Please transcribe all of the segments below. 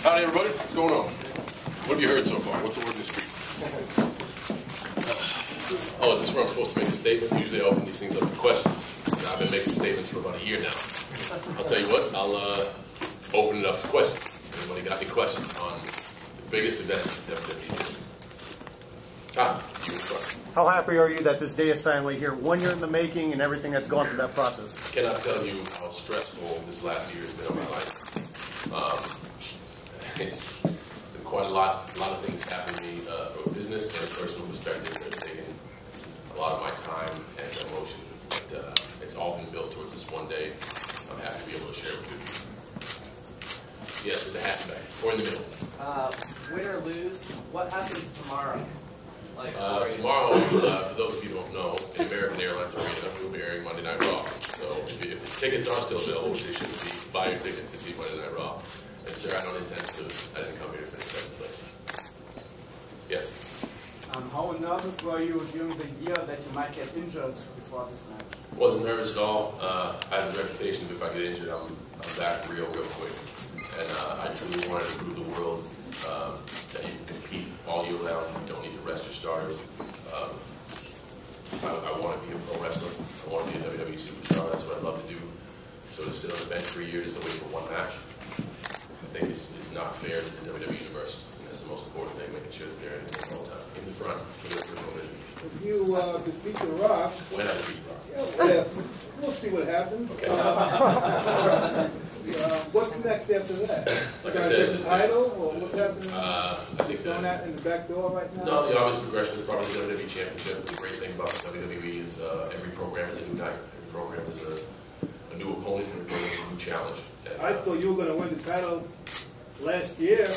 Howdy, everybody. What's going on? What have you heard so far? What's the word in the street? Oh, is this where I'm supposed to make a statement? Usually I open these things up with questions. Now, I've been making statements for about a year now. I'll tell you what, I'll open it up to questions. Anybody got any questions on the biggest event in WWE history? Tom, you in front. How happy are you that this day is finally here? 1 year in the making and everything that's gone through that process. I cannot tell you how stressful this last year has been in my life. It's been quite a lot of things happening to me from a business and a personal perspective that have taken a lot of my time and emotion. But it's all been built towards this one day. I'm happy to be able to share it with you. Yes, with the hatchback, or in the middle. Win or lose, what happens tomorrow? Tomorrow, for those of you who don't know, in American Airlines Arena, we'll be airing Monday Night Raw. So if the tickets are still available, which they shouldn't be, buy your tickets to see Monday Night Raw. And sir, I don't intend to lose. I didn't come here to finish second place. Yes? How nervous were you during the year that you might get injured before this match? Wasn't nervous at all. I have a reputation of if I get injured, I'm back real quick. And I truly wanted to prove the world that you can compete all year round. You don't need to rest your starters. I want to be a pro wrestler. I want to be a WWE superstar. That's what I love to do. So to sit on the bench for a year just to wait for one match, I think is not fair to the WWE universe. And that's the most important thing, making sure that they're in all the time. In the front, for the original vision. If you defeat The Rock, When I defeat The Rock. yeah, we'll see what happens. Okay. What's next after that? Like you I guys said, get the title, or what's happening? I think Going that. out in the back door right now? No, the obvious progression is probably the WWE Championship. The great thing about WWE is every program is a new night. Every program is a new opponent. Every program is a new challenge. And, I thought you were going to win the title last year,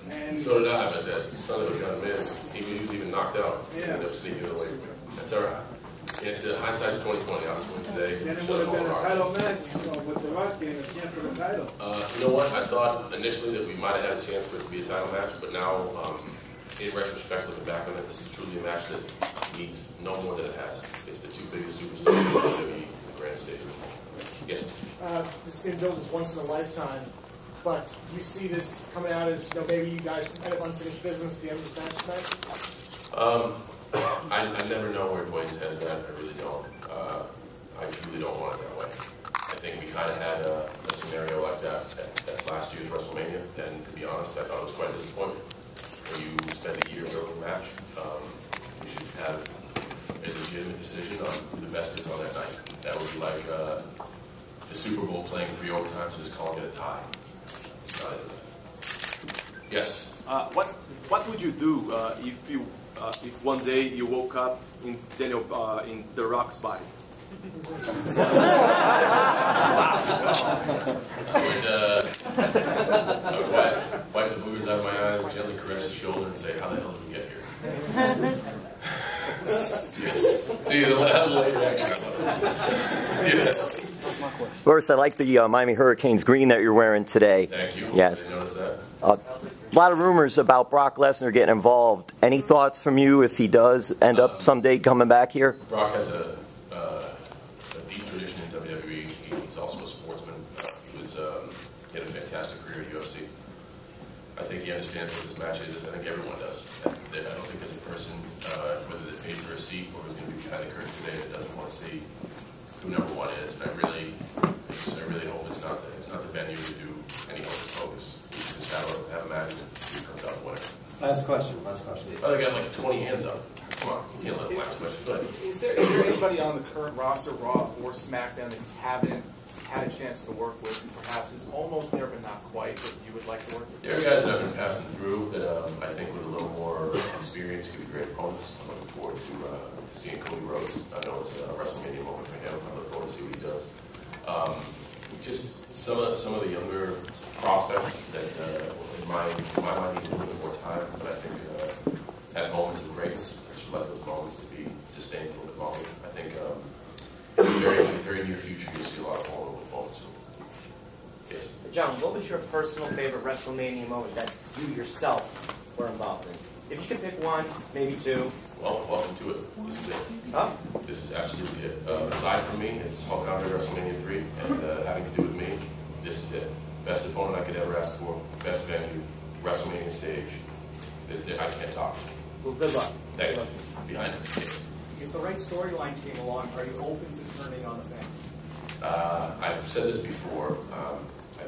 and so did I, but that son of a gun missed. He was even knocked out. He Yeah. ended up sneaking it away. That's all right. And hindsight's 2020. I was winning today. then it would have been a title match with The Rock getting a chance for the title. You know what? I thought initially that we might have had a chance for it to be a title match, but now, in retrospect, looking back on it, this is truly a match that needs no more than it has. It's the two biggest superstars in WWE in the grand stage. Yes. This thing built is once in a lifetime, but do you see this coming out as, maybe you guys kind of unfinished business at the end of this match tonight? I never know where Dwayne's head is at. I really don't. I truly don't want it that way. I think we kind of had a scenario like that at last year's WrestleMania, and to be honest, I thought it was quite a disappointment. When you spend a year building a match, you should have a legitimate decision on who the best is on that night. That would be like the Super Bowl playing 3 overtimes and just calling it a tie. It's not it. Yes? What would you do if one day you woke up in in The Rock's body? I would wipe the boogers out of my eyes, gently caress his shoulder, and say, "How the hell did we get here?" Yes. See, the later action. Yes. First, I like the Miami Hurricanes green that you're wearing today. Thank you. Yes. Did you notice that? A lot of rumors about Brock Lesnar getting involved. Any thoughts from you if he does end up someday coming back here? Brock has a deep tradition in WWE. He's also a sportsman. He had a fantastic career at UFC. I think he understands what this match is. I think everyone does. I don't think there's a person, whether they paid for a seat or who's going to be behind the curtain today, that doesn't want to see who number one is. And I really hope it's not the venue to do any hocus pocus. We should just have a match and see who comes out winner. Last question. Oh, they got like 20 hands up. Come on, you can't let the last question. Go ahead. Is there anybody on the current roster, Raw or SmackDown, that you haven't had a chance to work with, and perhaps is almost there but not quite, that you would like to work with? There are guys that I've been passing through that I think with a little more experience could be great opponents. I'm looking forward to seeing Cody Rhodes. I know it's a WrestleMania moment for him. I look forward to see what he does. Just some of the younger prospects that in my mind need a little bit more time, but I think at moments of greatness, I should let those moments to be sustained a little bit longer. I think in the very near future you'll see a lot of vulnerable opponents. Yes. John, what was your personal favorite WrestleMania moment that you yourself were involved in? If you could pick one, maybe two. Well, welcome to it. This is it. Huh? This is absolutely it. Aside from me, it's Hulk Hogan WrestleMania 3, and having to do with me, this is it. best opponent I could ever ask for, best venue, WrestleMania stage. I can't talk. Well, good luck. Thank you. Behind it. If the right storyline came along, are you open to turning on the fans? I've said this before. I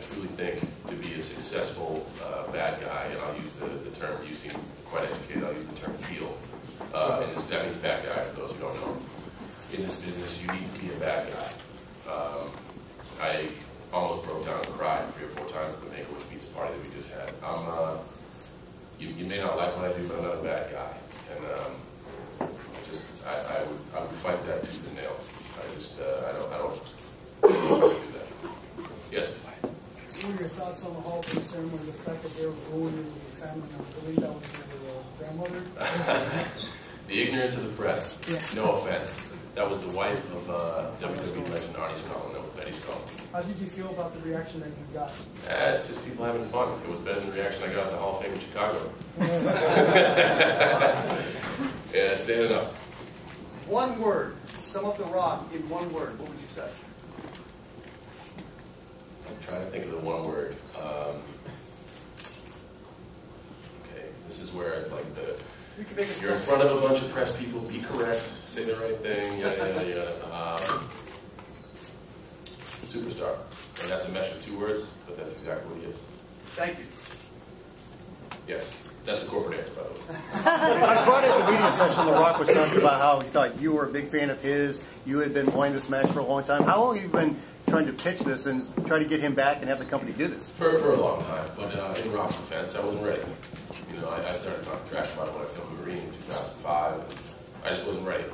truly think to be a successful bad guy, and I'll use the term, you seem quite educated, I'll use the term heel. And that means bad guy for those who don't know. In this business, you need to be a bad guy. I almost broke down and cried 3 or 4 times at the Make-A-Wish pizza party that we just had. You may not like what I do, but I'm not a bad guy. And I would fight that tooth and nail. I don't do that. Yes? What were your thoughts on the Hall of Fame ceremony, the fact that they were ruining your family? I believe that was your grandmother? The ignorance of the press. Yeah. No offense. That was the wife of WWE legend Arnie Skull, and Betty Skull. How did you feel about the reaction that you got? It's just people having fun. It was better than the reaction I got at the Hall of Fame in Chicago. Yeah, standing up. One word. Sum up The Rock in one word. What would you say? I'm trying to think of the one word. Okay, this is where I'd like the... You're in front of a bunch of press people, be correct, say the right thing, yada, yada, yada. Superstar. And that's a mesh of 2 words, but that's exactly what he is. Thank you. Yes. That's the corporate answer, by the way. On Friday at the media session, The Rock was talking about how he thought you were a big fan of his. You had been wanting this match for a long time. How long have you been trying to pitch this and try to get him back and have the company do this? For a long time, but in Rock's defense, I wasn't ready. You know, I started talking trash about it when I filmed Marine in 2005, and I just wasn't ready.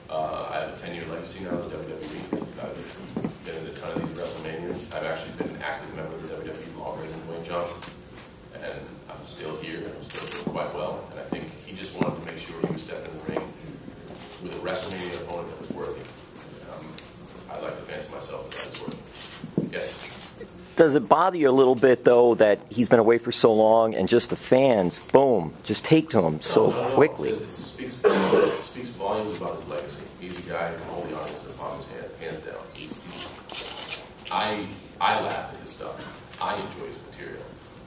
I have a 10-year legacy now with WWE. I've been in a ton of these WrestleManias. I've actually been an active member of the WWE longer than Dwayne Johnson. And I'm still here, and I'm still doing quite well. And I think he just wanted to make sure he was stepping in the ring with a WrestleMania opponent that was worthy. I like to fancy myself as that was worthy. Yes? Does it bother you a little bit, though, that he's been away for so long and just the fans, boom, just take to him so quickly? It speaks volumes about his legacy. He's a guy who can hold the audience in the palm of his hands down. I laugh at his stuff. I enjoy his material.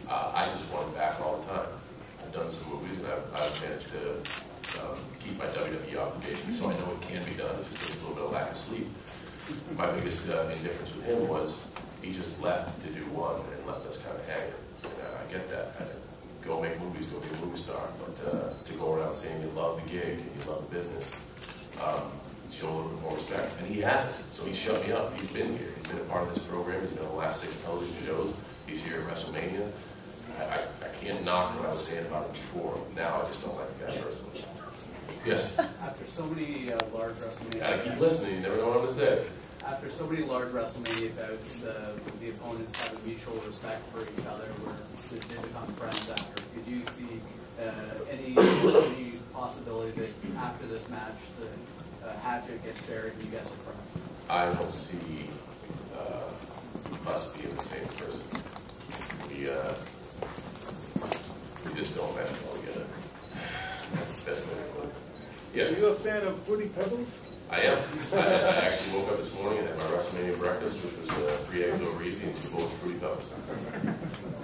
I just want him back all the time. I've done some movies, and I've managed to keep my WWE obligations, so I know it can be done. It just takes a little bit of lack of sleep. My biggest indifference with him was he just left to do one and left us kind of hanging. And I get that. I go make movies, go be a movie star. But to go around saying you love the gig and you love the business, show a little bit more respect. And he has. So he shut me up. He's been here. He's been a part of this program. He's been on the last 6 television shows. He's here at WrestleMania. I can't knock what I was saying about him before. Now I just don't like the guy personally. Yes? After so many large WrestleMania... Gotta keep listening. You never know what I'm going to say. After so many large WrestleMania bouts, the opponents have a mutual respect for each other, where they become friends after. Could you see any possibility that after this match, the hatchet gets buried and you guys are friends? I don't see us being the same person. We just don't mesh well together. That's the best way to put it. Yes? Are you a fan of Fruity Pebbles? I am. I actually woke up this morning and had my WrestleMania breakfast, which was 3 eggs over easy and 2 bowls of Fruity Pebbles.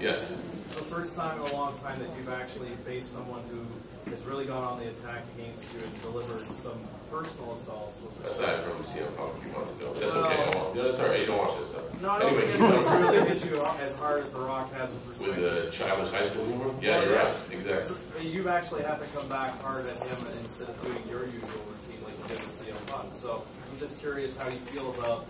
Yes? It's the first time in a long time that you've actually faced someone who has really gone on the attack against you and delivered some personal assaults. Aside from CM Punk a few months ago. That's okay. That's all right. You don't watch that stuff. No, I don't think anyone's really hit you as hard as The Rock has with respect. With the childish high school humor? Yeah, you're right. Exactly. So you've actually had to come back hard at him instead of doing your usual routine like you did with CM Punk. So I'm just curious how you feel about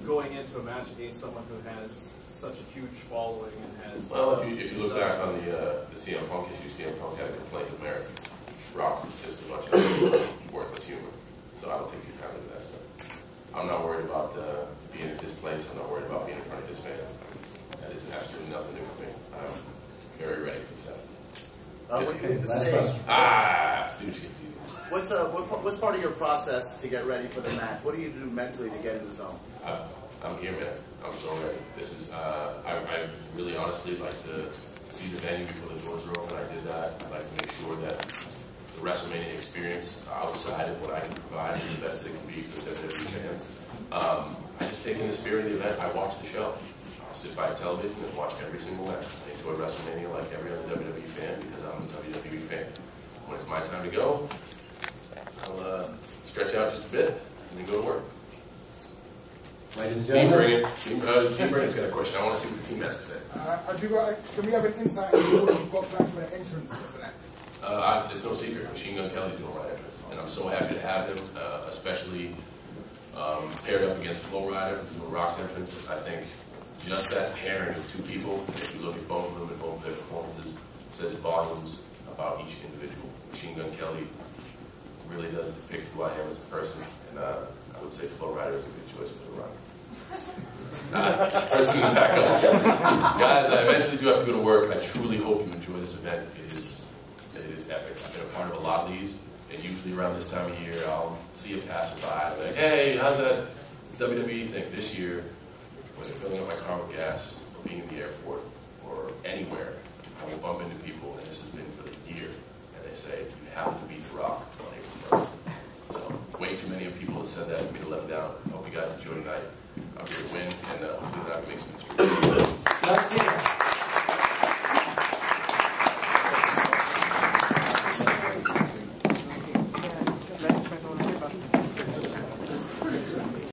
going into a match against someone who has such a huge following and has... Well, if you look back on the CM Punk issue, CM Punk had a complaint with merit. Rock's is just a bunch of worthless humor. So I don't take too kindly to that stuff. I'm not worried about being at his place. I'm not worried about being in front of his fans. That is absolutely nothing new for me. I'm very ready for this. Stooge gets easy. What's part of your process to get ready for the match? What do you do mentally to get in the zone? I'm here, man. I'm so ready. This is, I really honestly like to see the venue before the doors are open. I did that. I'd like to make sure that the WrestleMania experience outside of what I can provide is the best that it can be for WWE fans. I just take in the spirit of the event. I watch the show. sit by television and watch every single match. I enjoy WrestleMania like every other WWE fan because I'm a WWE fan. When it's my time to go, I'll stretch out just a bit and then go to work. Ladies and Team gentlemen. Team Brandon's got a question. I want to see what the team has to say. Can we have an insight into what you've got planned for the entrance for that? It's no secret. Machine Gun Kelly's doing my entrance, and I'm so happy to have him, especially paired up against Flow Rider, who's doing Rock's entrance. I think just that pairing of two people, and if you look at both of them and both their performances, says volumes about each individual. Machine Gun Kelly really does depict who I am as a person, and I would say Flow Rider is a good choice for the Rock. Person in the back up. Guys, I eventually do have to go to work. I truly hope you enjoy this event. It is epic. I've been a part of a lot of these, and usually around this time of year, I'll see a passerby like, hey, how's that WWE thing? This year, when they're filling up my car with gas, or being in the airport, or anywhere, I will bump into people, and this has been for the year, and they say, you have to beat The Rock on April 1st. So, way too many people have said that for me to let them down. I hope you guys enjoy tonight. I'm here to win, and hopefully that makes me